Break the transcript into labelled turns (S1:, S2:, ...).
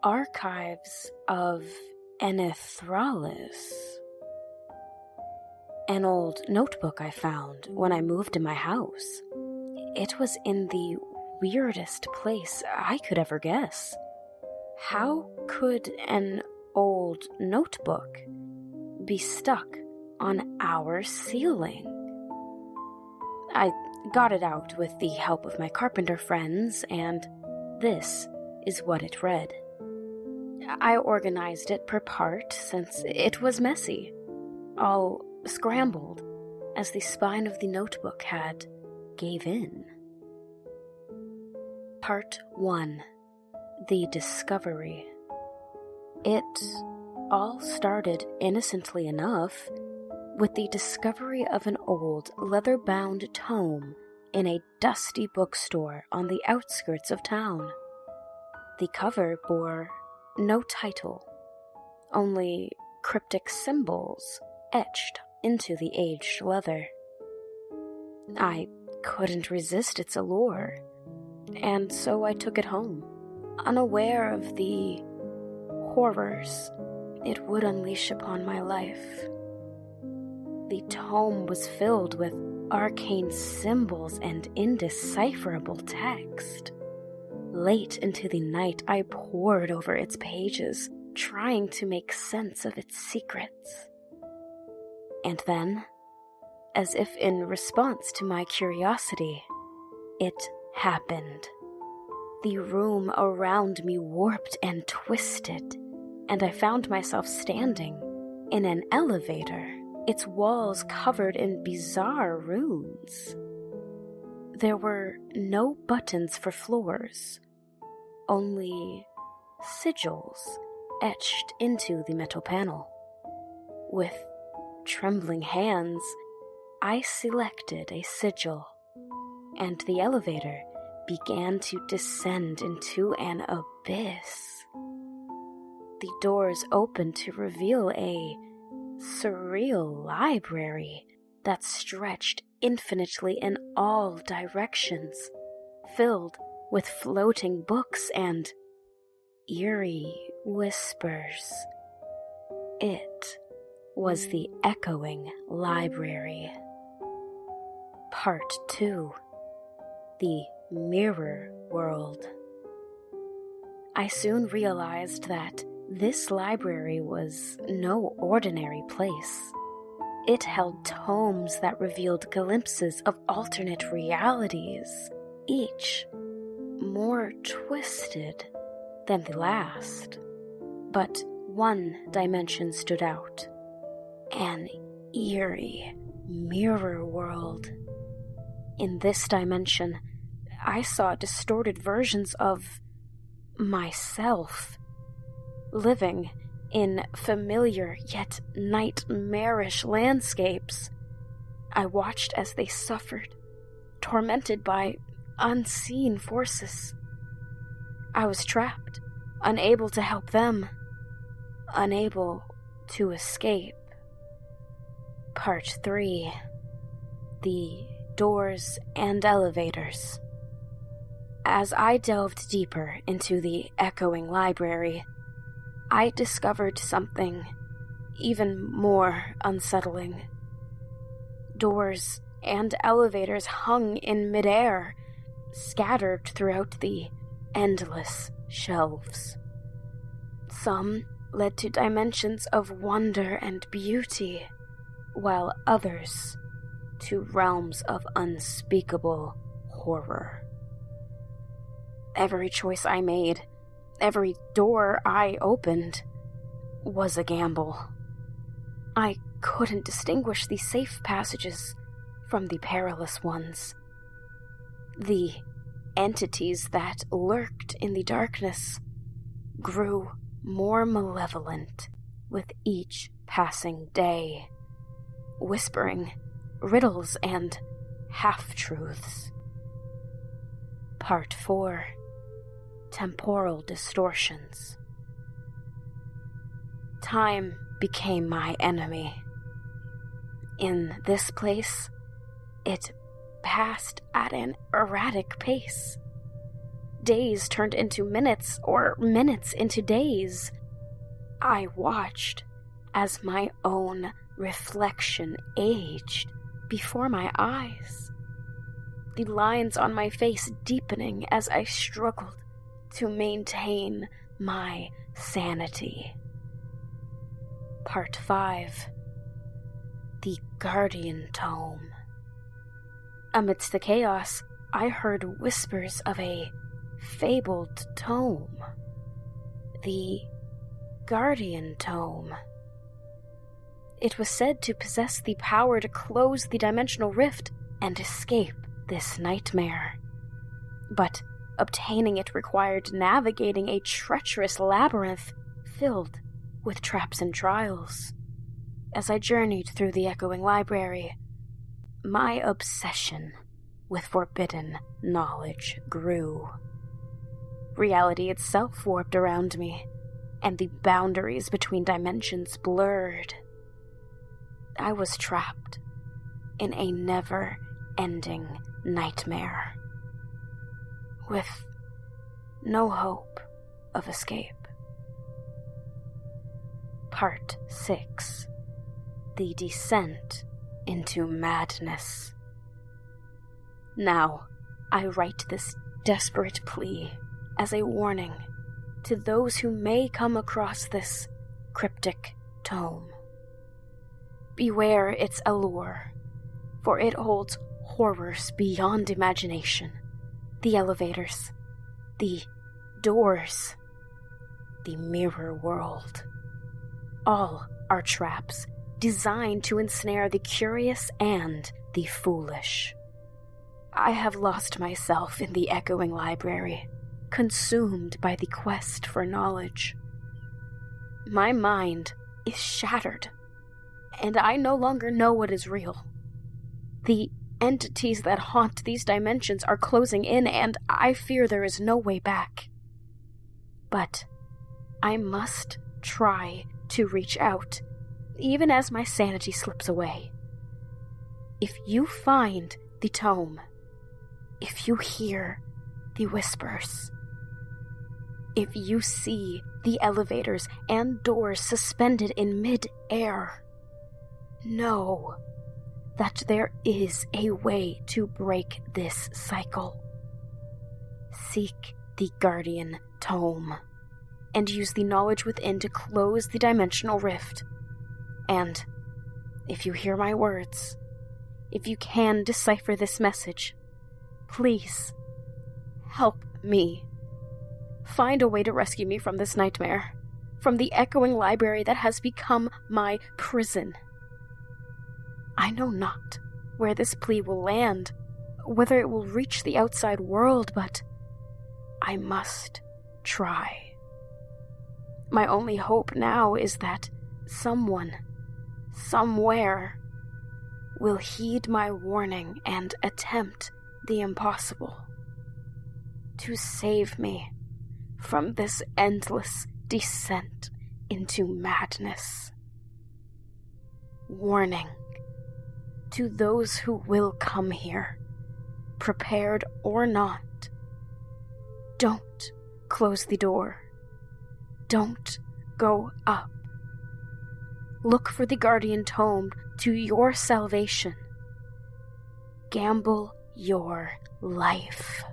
S1: Archives of Enithralis. An old notebook I found when I moved to my house. It was in the weirdest place I could ever guess. How could an old notebook be stuck on our ceiling? I got it out with the help of my carpenter friends, and this is what it read. I organized it per part since it was messy, all scrambled as the spine of the notebook had gave in. Part 1. The Discovery. It all started innocently enough with the discovery of an old leather-bound tome in a dusty bookstore on the outskirts of town. The cover bore no title, only cryptic symbols etched into the aged leather. I couldn't resist its allure, and so I took it home, unaware of the horrors it would unleash upon my life. The tome was filled with arcane symbols and indecipherable text. Late into the night, I pored over its pages, trying to make sense of its secrets. And then, as if in response to my curiosity, it happened. The room around me warped and twisted, and I found myself standing in an elevator, its walls covered in bizarre runes. There were no buttons for floors, only sigils etched into the metal panel. With trembling hands, I selected a sigil, and the elevator began to descend into an abyss. The doors opened to reveal a surreal library that stretched infinitely in all directions, filled with floating books and eerie whispers. It was the Echoing Library. Part 2. The Mirror World. I soon realized that this library was no ordinary place. It held tomes that revealed glimpses of alternate realities, each more twisted than the last. But one dimension stood out: an eerie mirror world. In this dimension, I saw distorted versions of myself, living in familiar yet nightmarish landscapes. I watched as they suffered, tormented by unseen forces. I was trapped, unable to help them, unable to escape. Part 3. The Doors and Elevators. As I delved deeper into the Echoing Library, I discovered something even more unsettling. Doors and elevators hung in midair, scattered throughout the endless shelves. Some led to dimensions of wonder and beauty, while others to realms of unspeakable horror. Every choice I made, every door I opened, was a gamble. I couldn't distinguish the safe passages from the perilous ones. The entities that lurked in the darkness grew more malevolent with each passing day, whispering riddles and half-truths. Part 4. Temporal Distortions. Time became my enemy. In this place, it passed at an erratic pace. days turned into minutes, or minutes into days. I watched as my own reflection aged before my eyes, the lines on my face deepening as I struggled to maintain my sanity. Part 5. The Guardian Tome. Amidst the chaos, I heard whispers of a fabled tome. The Guardian Tome. It was said to possess the power to close the dimensional rift and escape this nightmare. But obtaining it required navigating a treacherous labyrinth filled with traps and trials. As I journeyed through the echoing library, my obsession with forbidden knowledge grew. Reality itself warped around me, and the boundaries between dimensions blurred. I was trapped in a never-ending nightmare, with no hope of escape. Part 6. The Descent into Madness. Now, I write this desperate plea as a warning to those who may come across this cryptic tome. Beware its allure, for it holds horrors beyond imagination. The elevators, the doors, the mirror world. All are traps designed to ensnare the curious and the foolish. I have lost myself in the echoing library, consumed by the quest for knowledge. My mind is shattered, and I no longer know what is real. The entities that haunt these dimensions are closing in, and I fear there is no way back. But I must try to reach out, even as my sanity slips away. If you find the tome, if you hear the whispers, if you see the elevators and doors suspended in mid-air, know that there is a way to break this cycle. Seek the Guardian Tome, and use the knowledge within to close the dimensional rift. And if you hear my words, if you can decipher this message, please help me. Find a way to rescue me from this nightmare, from the echoing library that has become my prison. I know not where this plea will land, whether it will reach the outside world, but I must try. My only hope now is that someone, somewhere, will heed my warning and attempt the impossible to save me from this endless descent into madness. Warning to those who will come here, prepared or not. Don't close the door. Don't go up. Look for the Guardian Tome to your salvation. Gamble your life.